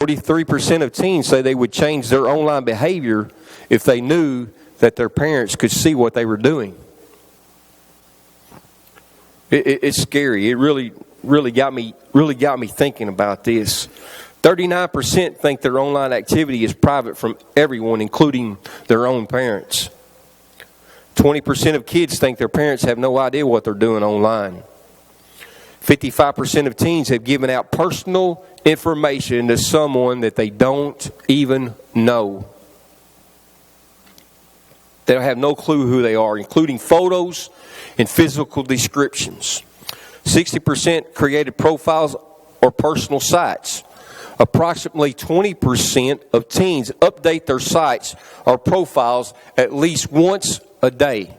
43% of teens say they would change their online behavior if they knew that their parents could see what they were doing. It's scary. It really got me thinking about this. 39% think their online activity is private from everyone, including their own parents. 20% of kids think their parents have no idea what they're doing online. 55% of teens have given out personal information to someone that they don't even know. They have no clue who they are, including photos and physical descriptions. 60% created profiles or personal sites. Approximately 20% of teens update their sites or profiles at least once a day.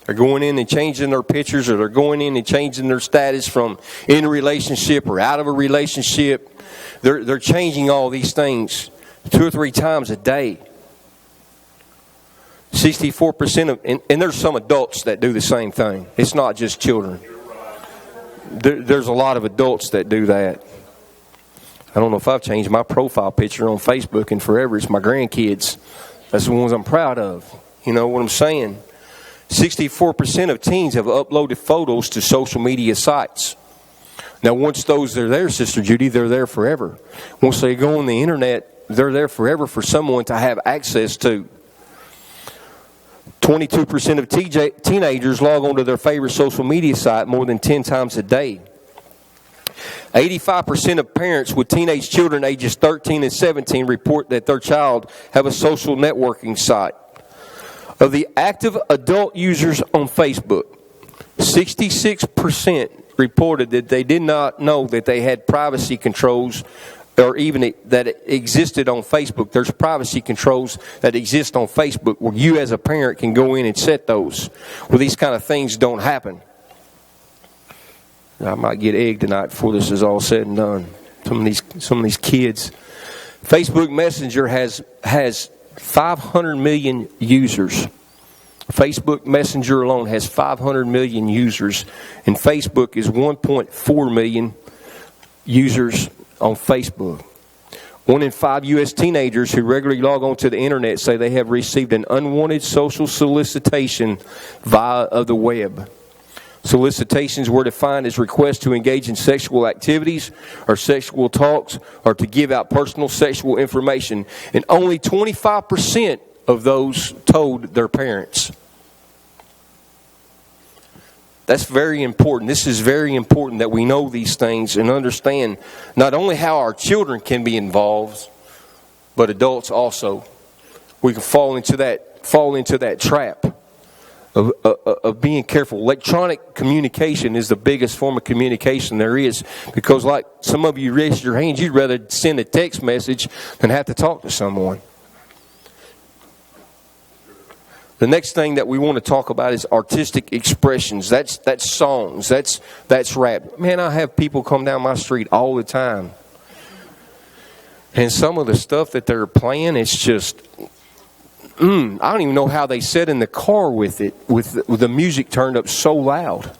They're going in and changing their pictures, or they're going in and changing their status from in a relationship or out of a relationship. They're changing all these things 2 or 3 times a day. 64% of, and there's some adults that do the same thing. It's not just children. There's a lot of adults that do that. I don't know if I've changed my profile picture on Facebook in forever. It's my grandkids. That's the ones I'm proud of. You know what I'm saying? 64% of teens have uploaded photos to social media sites. Now, once those are there, Sister Judy, they're there forever. Once they go on the internet, they're there forever for someone to have access to. 22% of teenagers log on to their favorite social media site more than 10 times a day. 85% of parents with teenage children ages 13 and 17 report that their child have a social networking site. Of the active adult users on Facebook, 66% reported that they did not know that they had privacy controls, or even that it existed on Facebook. There's privacy controls that exist on Facebook where you as a parent can go in and set those, where these kind of things don't happen. I might get egged tonight before this is all said and done. Some of these kids. Facebook Messenger has 500 million users. Facebook Messenger alone has 500 million users, and Facebook is 1.4 million users on Facebook. 1 in 5 U.S. teenagers who regularly log on to the internet say they have received an unwanted social solicitation via the web. Solicitations were defined as requests to engage in sexual activities or sexual talks or to give out personal sexual information, and only 25% of those told their parents. That's very important. This is very important that we know these things and understand not only how our children can be involved, but adults also. We can fall into that trap of being careful. Electronic communication is the biggest form of communication there is, because like some of you raised your hands, you'd rather send a text message than have to talk to someone. The next thing that we want to talk about is artistic expressions. That's songs. That's rap. Man, I have people come down my street all the time, and some of the stuff that they're playing, it's just, I don't even know how they sit in the car with it, with the music turned up so loud.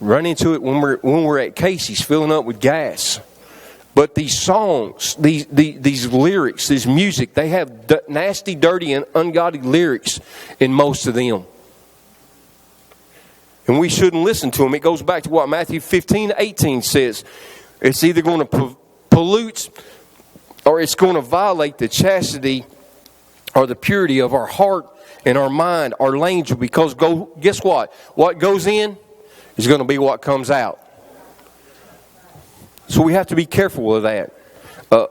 Run into it when we're at Casey's filling up with gas. But these songs, these lyrics, this music, they have nasty, dirty, and ungodly lyrics in most of them. And we shouldn't listen to them. It goes back to what Matthew 15:18 says. It's either going to pollute or it's going to violate the chastity or the purity of our heart and our mind, our language. Because guess what? What goes in is going to be what comes out. So we have to be careful of that.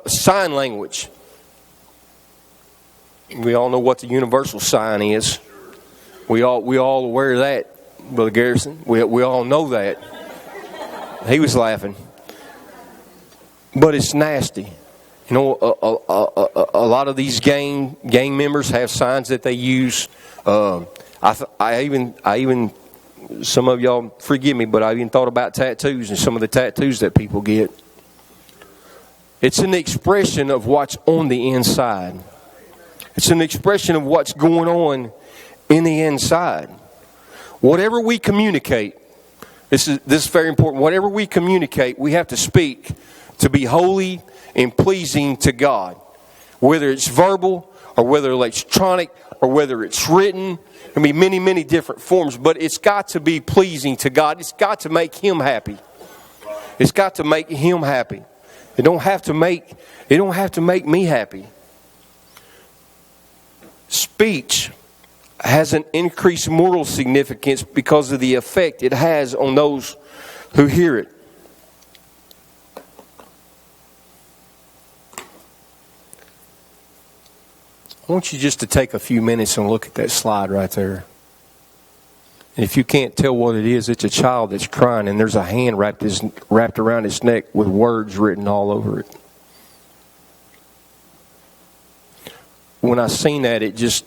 Sign language. We all know what the universal sign is. We all aware of that, Brother Garrison. We all know that. He was laughing. But it's nasty. You know, a lot of these gang members have signs that they use. I even some of y'all forgive me, but I even thought about tattoos and some of the tattoos that people get. It's an expression of what's on the inside. It's an expression of what's going on in the inside. Whatever we communicate, this is very important. Whatever we communicate, we have to speak to be holy and pleasing to God. Whether it's verbal or whether electronic or whether it's written. There can be many, many different forms, but it's got to be pleasing to God. It's got to make Him happy. It's got to make Him happy. It don't have to make me happy. Speech has an increased moral significance because of the effect it has on those who hear it. I want you just to take a few minutes and look at that slide right there. And if you can't tell what it is, it's a child that's crying and there's a hand wrapped around his neck with words written all over it. When I seen that, it just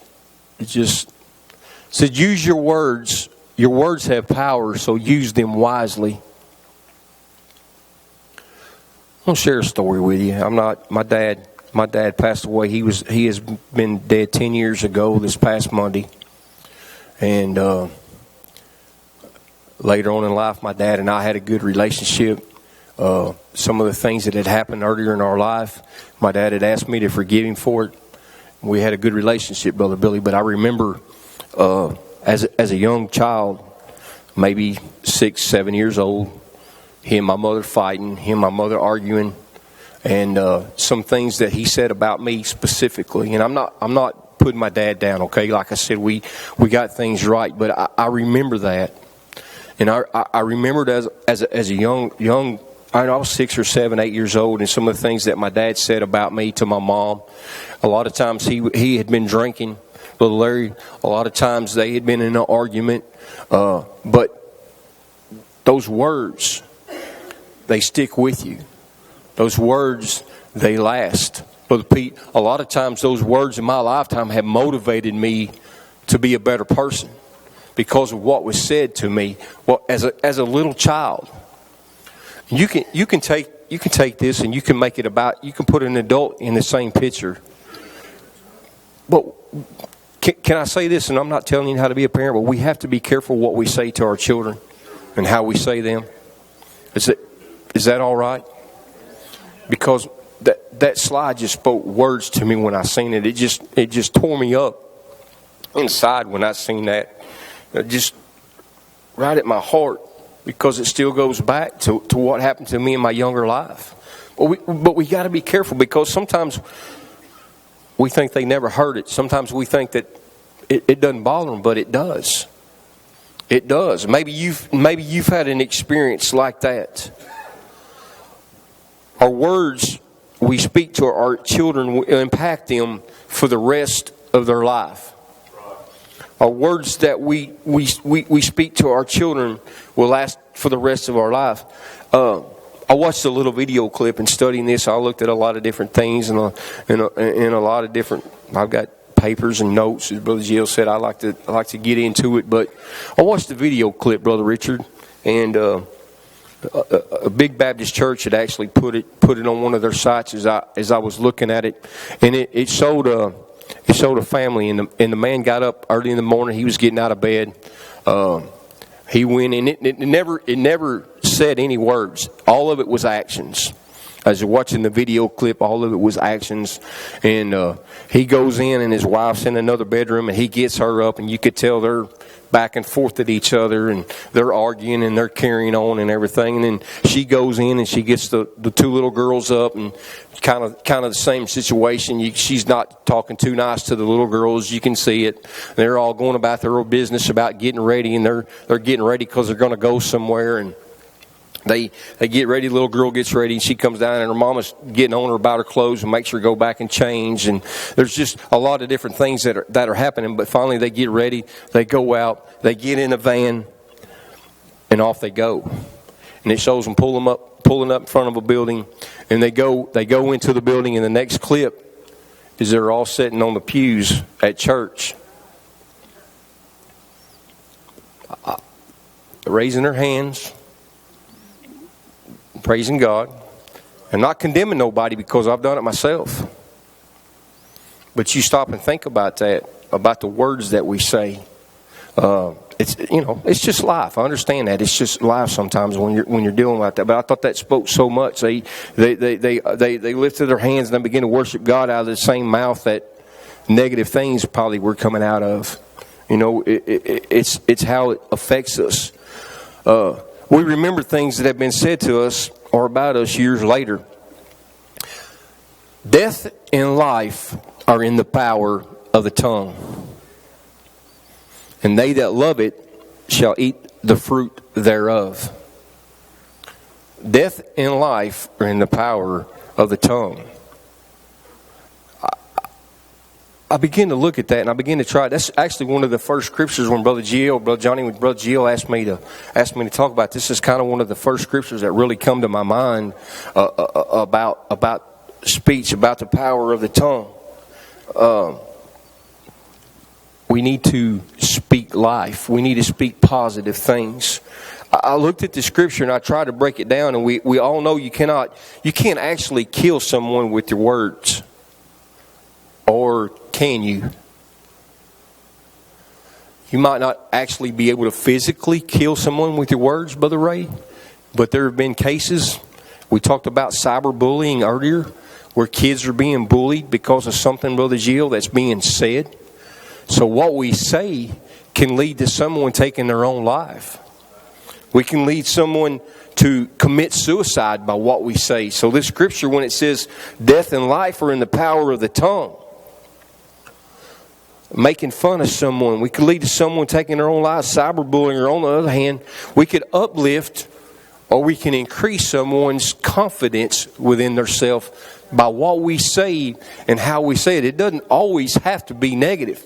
said, use your words. Your words have power, so use them wisely. I'll share a story with you. My dad passed away. He has been dead 10 years ago this past Monday. And later on in life, my dad and I had a good relationship. Some of the things that had happened earlier in our life, my dad had asked me to forgive him for it. We had a good relationship, Brother Billy. But I remember as a young child, maybe 6, 7 years old, him and my mother fighting, him and my mother arguing. And some things that he said about me specifically, and I'm not putting my dad down, okay? Like I said, we got things right, but I remember that, and I remembered as a young. I was 6 or 7, 8 years old, and some of the things that my dad said about me to my mom. A lot of times he had been drinking, Little Larry. A lot of times they had been in an argument, but those words, they stick with you. Those words, they last. Brother Pete, a lot of times those words in my lifetime have motivated me to be a better person because of what was said to me as a little child. You can take this and you can make it about, you can put an adult in the same picture. But can I say this, and I'm not telling you how to be a parent, but we have to be careful what we say to our children and how we say them. Is that all right? Because that slide just spoke words to me when I seen it. It just tore me up inside when I seen that. Just right at my heart, because it still goes back to what happened to me in my younger life. But we got to be careful, because sometimes we think they never heard it. Sometimes we think that it doesn't bother them, but it does. It does. Maybe you've had an experience like that. Our words we speak to our children will impact them for the rest of their life. Our words that we speak to our children will last for the rest of our life. I watched a little video clip and studying this. I looked at a lot of different things and a lot of different. I've got papers and notes, as Brother Jill said. I like to get into it, but I watched the video clip, Brother Richard, and a big Baptist church had actually put it on one of their sites as I was looking at it, and it showed a family, and the man got up early in the morning. He was getting out of bed. He went, and it never said any words. All of it was actions. As you're watching the video clip, all of it was actions. And he goes in, and his wife's in another bedroom, and he gets her up, and you could tell they're back and forth at each other, and they're arguing, and they're carrying on and everything. And then she goes in, and she gets the two little girls up, and kind of the same situation. She's not talking too nice to the little girls. You can see it. They're all going about their own business about getting ready, and they're getting ready because they're going to go somewhere. And They get ready, the little girl gets ready, and she comes down, and her mama's getting on her about her clothes and makes her go back and change. And there's just a lot of different things that are happening. But finally they get ready, they go out, they get in a van, and off they go. And it shows them pulling up in front of a building, and they go into the building, and the next clip is they're all sitting on the pews at church, raising their hands, praising God. I'm not condemning nobody, because I've done it myself. But you stop and think about that, about the words that we say. it's just life. I understand that it's just life sometimes when you're dealing like that. But I thought that spoke so much. They lifted their hands and they began to worship God out of the same mouth that negative things probably were coming out of. It's how it affects us. We remember things that have been said to us or about us years later. Death and life are in the power of the tongue, and they that love it shall eat the fruit thereof. Death and life are in the power of the tongue. I began to look at that, and I began to try. That's actually one of the first scriptures when Brother Gio asked me to talk about this. Is kind of one of the first scriptures that really come to my mind about speech, about the power of the tongue. We need to speak life. We need to speak positive things. I looked at the scripture and I tried to break it down, and we all know you can't actually kill someone with your words. Or can you? You might not actually be able to physically kill someone with your words, Brother Ray, but there have been cases. We talked about cyberbullying earlier, where kids are being bullied because of something, Brother Gio, that's being said. So what we say can lead to someone taking their own life. We can lead someone to commit suicide by what we say. So this scripture, when it says death and life are in the power of the tongue, making fun of someone, we could lead to someone taking their own life. Cyberbullying, or on the other hand, we could uplift or we can increase someone's confidence within themselves by what we say and how we say it. It doesn't always have to be negative.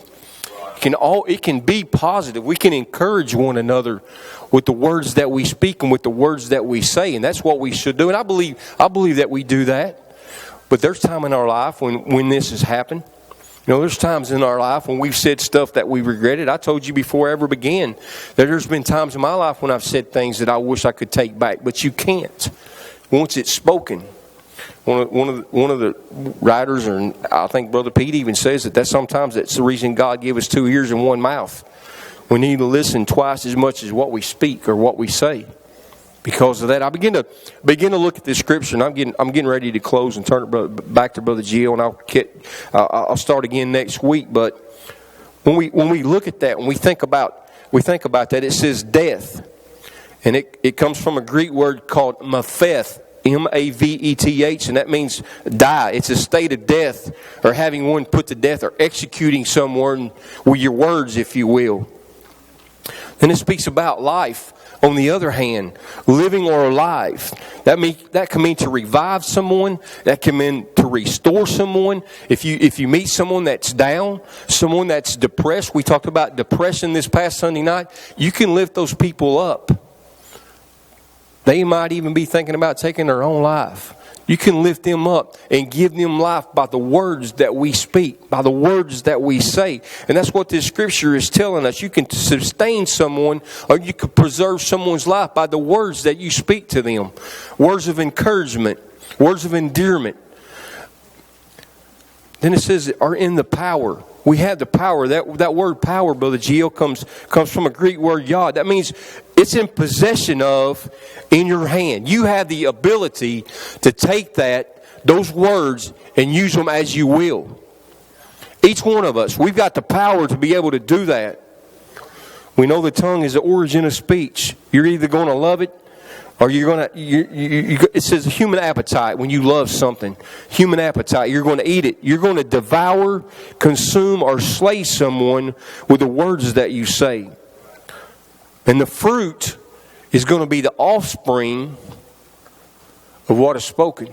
It can be positive. We can encourage one another with the words that we speak and with the words that we say, and that's what we should do. And I believe that we do that. But there's time in our life when this has happened. There's times in our life when we've said stuff that we regretted. I told you before I ever began that there's been times in my life when I've said things that I wish I could take back, but you can't once it's spoken. One of the writers, and I think Brother Pete even says that's sometimes that's the reason God gave us 2 ears and 1 mouth. We need to listen twice as much as what we speak or what we say. Because of that, I begin to look at this scripture, and I'm getting ready to close and turn it back to Brother Gio, and I'll start again next week. But when we look at that, when we think about that, it says death, and it comes from a Greek word called mapheth, M-A-V-E-T-H, and that means die. It's a state of death, or having one put to death, or executing someone with your words, if you will. Then it speaks about life. On the other hand, living or alive, that can mean to revive someone. That can mean to restore someone. If you meet someone that's down, someone that's depressed, we talked about depression this past Sunday night, you can lift those people up. They might even be thinking about taking their own life. You can lift them up and give them life by the words that we speak, by the words that we say. And that's what this scripture is telling us. You can sustain someone, or you can preserve someone's life by the words that you speak to them. Words of encouragement, words of endearment. Then it says, are in the power. We have the power. That word power, Brother Gio, comes from a Greek word yod. That means it's in possession of, in your hand. You have the ability to take those words and use them as you will. Each one of us, we've got the power to be able to do that. We know the tongue is the origin of speech. You're either going to love it, or you're going to, it says human appetite. When you love something, human appetite, you're going to eat it. You're going to devour, consume, or slay someone with the words that you say. And the fruit is going to be the offspring of what is spoken.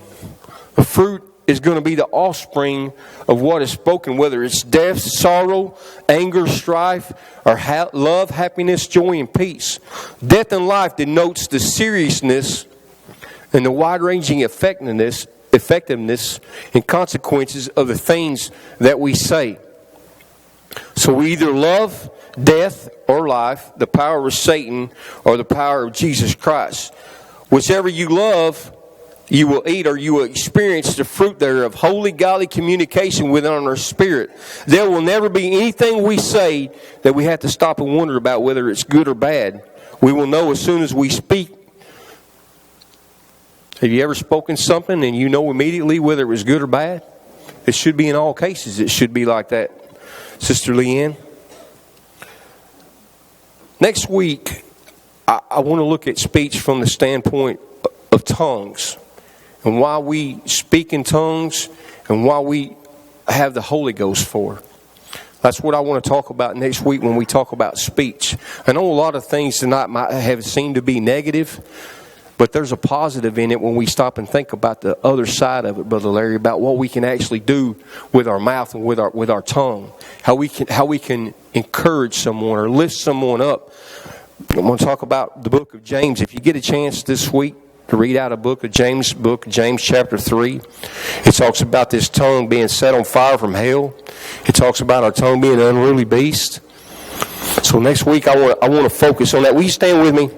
The fruit is going to be the offspring of what is spoken, whether it's death, sorrow, anger, strife, or love, happiness, joy, and peace. Death and life denotes the seriousness and the wide-ranging effectiveness and consequences of the things that we say. So we either love death or life, the power of Satan or the power of Jesus Christ. Whichever you love you will eat, or you will experience the fruit thereof, holy, godly communication within our spirit. There will never be anything we say that we have to stop and wonder about whether it's good or bad. We will know as soon as we speak. Have you ever spoken something and you know immediately whether it was good or bad? It should be in all cases. It should be like that, Sister Leanne. Next week, I want to look at speech from the standpoint of tongues, and why we speak in tongues, and why we have the Holy Ghost for. That's what I want to talk about next week when we talk about speech. I know a lot of things tonight might have seemed to be negative, but there's a positive in it when we stop and think about the other side of it, Brother Larry, about what we can actually do with our mouth and with our tongue. How we can encourage someone or lift someone up. I'm going to talk about the book of James. If you get a chance this week to read out a book of James chapter 3. It talks about this tongue being set on fire from hell. It talks about our tongue being an unruly beast. So next week I want to focus on that. Will you stand with me?